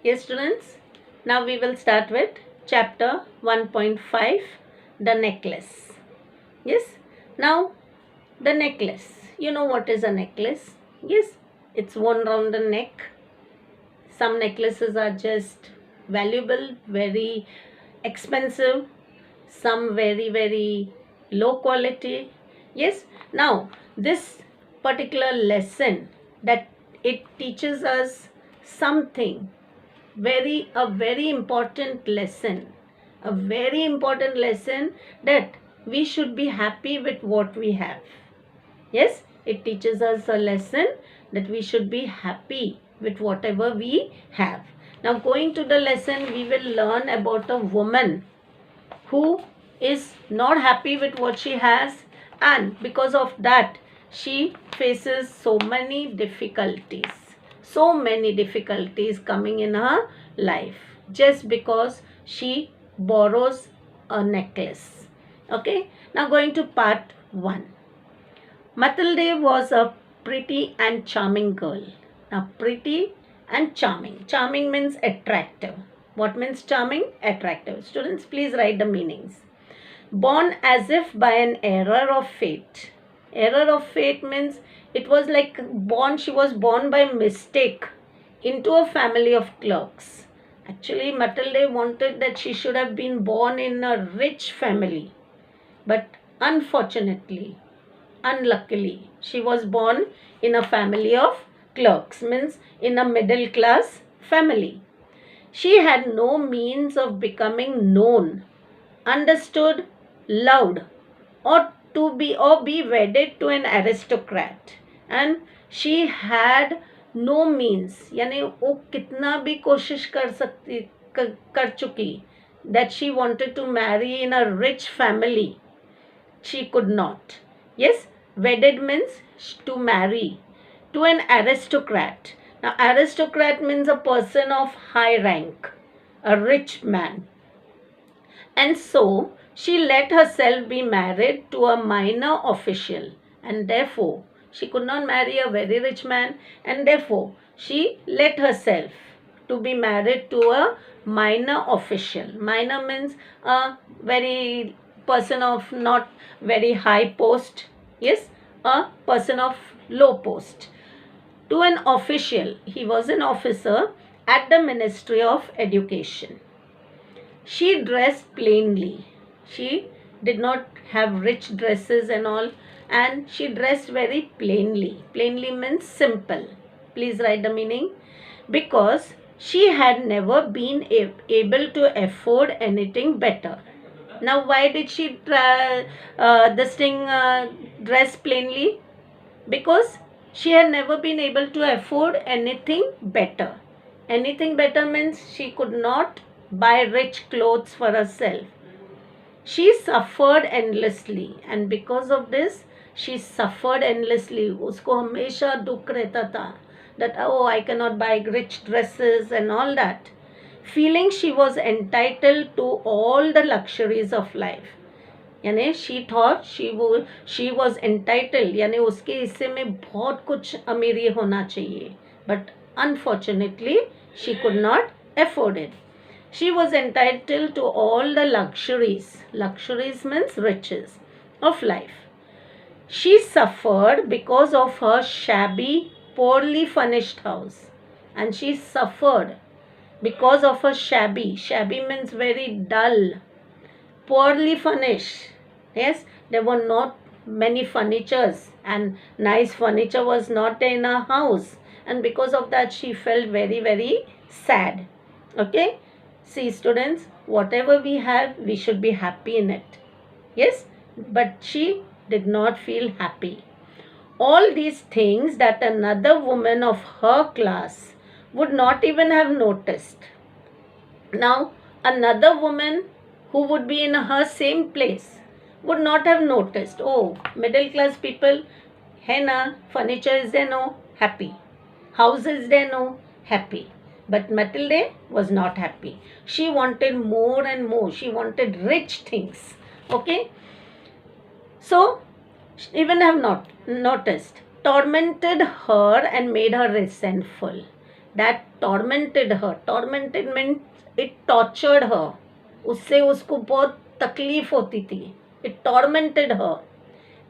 Yes, students. Now we will start with chapter 1.5, the necklace. Yes. Now, the necklace. You know what is a necklace? Yes, it's worn around the neck. Some necklaces are just valuable, very expensive, some very low quality. Yes. Now, this particular lesson that it teaches us something very important lesson, a very important lesson that we should be happy with what we have. Yes, it teaches us a lesson that we should be happy with whatever we have. Now, going to the lesson, we will learn about a woman who is not happy with what she has, and because of that she faces so many difficulties coming in her life just because she borrows a necklace. Okay, now going to part 1. Matilde was a pretty and charming girl. Now, pretty and charming. Charming means attractive. What means charming? Attractive. Students, please write the meanings. Born as if by an error of fate. Error of fate means it was like she was born by mistake into a family of clerks. Actually, Matilde wanted that she should have been born in a rich family. But unfortunately, unluckily, she was born in a family of clerks, means in a middle class family. She had no means of becoming known, understood, loved, or be wedded to an aristocrat. And she had no means, यानी वो कितना भी कोशिश कर चुकी that she wanted to marry in a rich family, she could not. Yes, wedded means to marry to an aristocrat. Now, aristocrat means a person of high rank, a rich man. And so, she let herself be married to a minor official, and therefore, she could not marry a very rich man, and therefore, she let herself to be married to a minor official. Minor means a very person of not very high post. Yes, a person of low post. To an official, he was an officer at the Ministry of Education. She dressed plainly. She did not have rich dresses and all, and she dressed very plainly. Plainly means simple. Please write the meaning. Because she had never been able to afford anything better. Now, why did she dress plainly? Because she had never been able to afford anything better. Anything better means she could not buy rich clothes for herself. She suffered endlessly, and because of this, she suffered endlessly. उसको हमेशा दुख रहता था that, oh, I cannot buy rich dresses and all that. Feeling she was entitled to all the luxuries of life. यानी she thought she was entitled, यानी उसके हिस्से में बहुत कुछ अमीरी होना चाहिए. But unfortunately, she could not afford it. She was entitled to all the luxuries. Luxuries means riches of life. She suffered because of her shabby, poorly furnished house. And she suffered because of her shabby. Shabby means very dull, poorly furnished. Yes, there were not many furnitures, and nice furniture was not in her house. And because of that, she felt very sad. Okay. See, students, whatever we have, we should be happy in it. Yes, but she did not feel happy. All these things that another woman of her class would not even have noticed. Now, another woman who would be in her same place would not have noticed. Oh, middle class people, hai na, furniture is there, no, happy. House is there, no, happy. But Matilde was not happy. She wanted more and more. She wanted rich things. Okay. So, even have not noticed, tormented her and made her resentful. that tormented her. Tormented means it tortured her. उससे उसको बहुत तकलीफ होती थी. It tormented her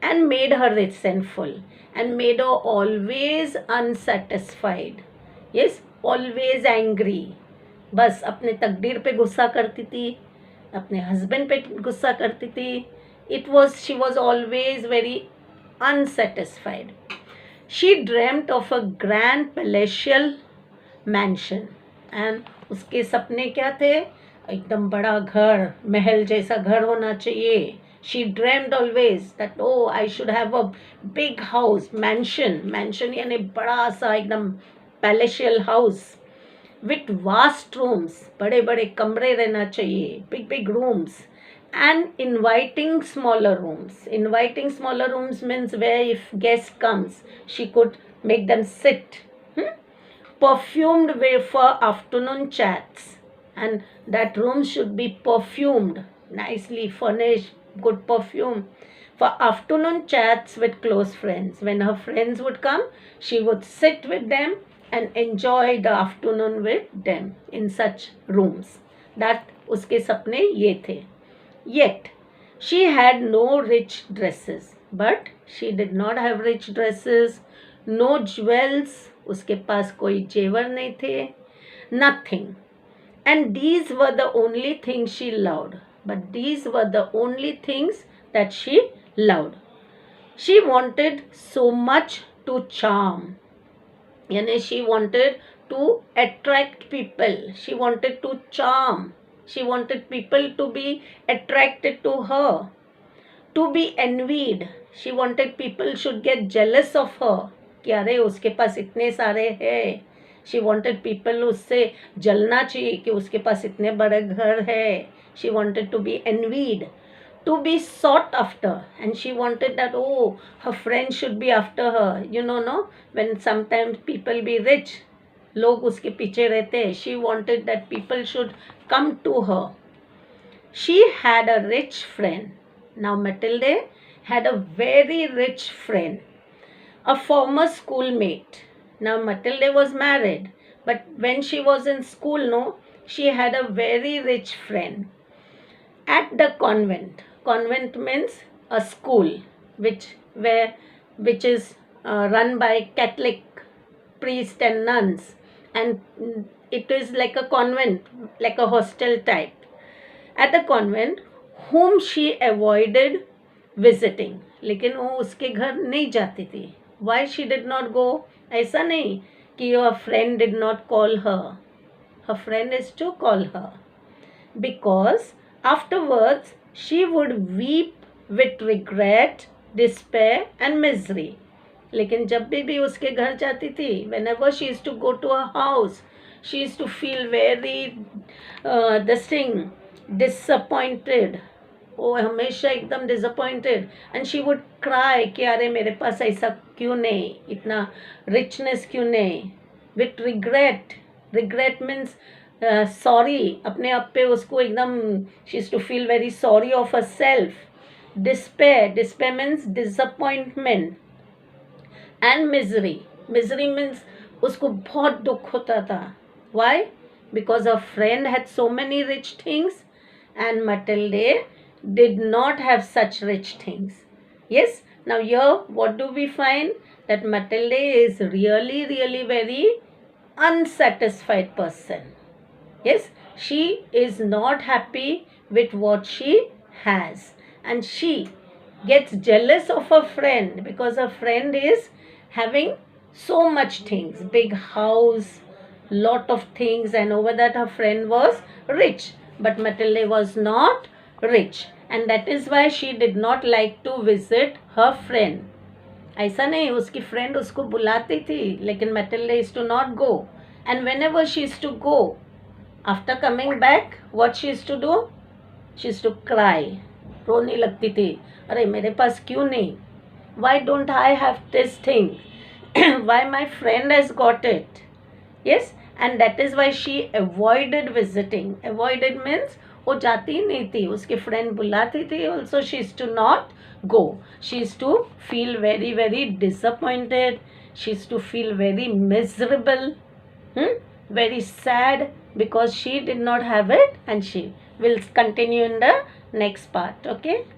and made her resentful and made her always unsatisfied. Yes, always angry. बस अपने तकदीर पे गुस्सा करती थी, अपने हस्बैंड पे गुस्सा करती थी. She was always very unsatisfied. She dreamt of a grand palatial mansion and उसके सपने क्या थे? एकदम बड़ा घर, महल जैसा घर होना चाहिए. She dreamed always that oh I should have a big house, mansion यानी बड़ा सा एकदम palatial house with vast rooms, बड़े बड़े कमरे रहना चाहिए, big rooms, and inviting smaller rooms. Inviting smaller rooms means where if guest comes she could make them sit. Perfumed way for afternoon chats, and that room should be perfumed, nicely furnished, good perfume, for afternoon chats with close friends. When her friends would come, she would sit with them and enjoy the afternoon with them in such rooms. That uske sapne ye the. Yet she had no rich dresses. But she did not have rich dresses, no jewels, उसके पास कोई जेवर नहीं थे, nothing. And these were the only things she loved. But these were the only things that she loved. She wanted so much to charm. यानी she wanted to attract people. She wanted to charm. She wanted people to be attracted to her, to be envied. She wanted people should get jealous of her. कि अरे उसके पास इतने सारे हैं. She wanted people उससे जलना चाहिए कि उसके पास इतने बड़े घर है. She wanted to be envied, to be sought after, and she wanted that oh her friends should be after her. No, when sometimes people be rich, लोग उसके पीछे रहते हैं. She wanted that people should come to her. She had a rich friend. Now Matilde had a very rich friend, a former schoolmate. Now Matilde was married, but when she was in school, she had a very rich friend at the convent. Convent means a school which is run by Catholic priests and nuns, and it is like a convent, like a hostel type. At the convent, whom she avoided visiting. लेकिन वो उसके घर नहीं जाती थी. Why she did not go? ऐसा नहीं कि your friend did not call her. Her friend is to call her. Because afterwards she would weep with regret, despair and misery. लेकिन जब भी उसके घर जाती थी, whenever she used to go to her house, she used to feel very disappointed. वो हमेशा एकदम disappointed, and she would cry कि अरे मेरे पास ऐसा क्यों नहीं, इतना richness क्यों नहीं. With regret means sorry, अपने आप पे उसको एकदम she used to feel very sorry of herself. Despair means disappointment, and misery means उसको बहुत दुख होता था. Why? Because her friend had so many rich things and Matilde did not have such rich things. Yes, now here what do we find? That Matilde is really very unsatisfied person. Yes, she is not happy with what she has, and she gets jealous of her friend because her friend is having so much things, big house, lot of things, and over that her friend was rich, but Matilde was not rich, and that is why she did not like to visit her friend. ऐसा नहीं, उसकी friend उसको बुलाती थी, लेकिन Matilde used to not go. And whenever she used to go, after coming back, what she used to do? She used to cry. रोने लगती थी. अरे मेरे पास क्यों नहीं? Why don't I have this thing? Why my friend has got it? Yes, and that is why she avoided visiting. Avoided means वो जाती नहीं थी, उसके फ्रेंड बुलाती थी. Also she used to not go. She used to feel very disappointed. She used to feel very miserable. Very sad because she did not have it, and she will continue in the next part. Okay.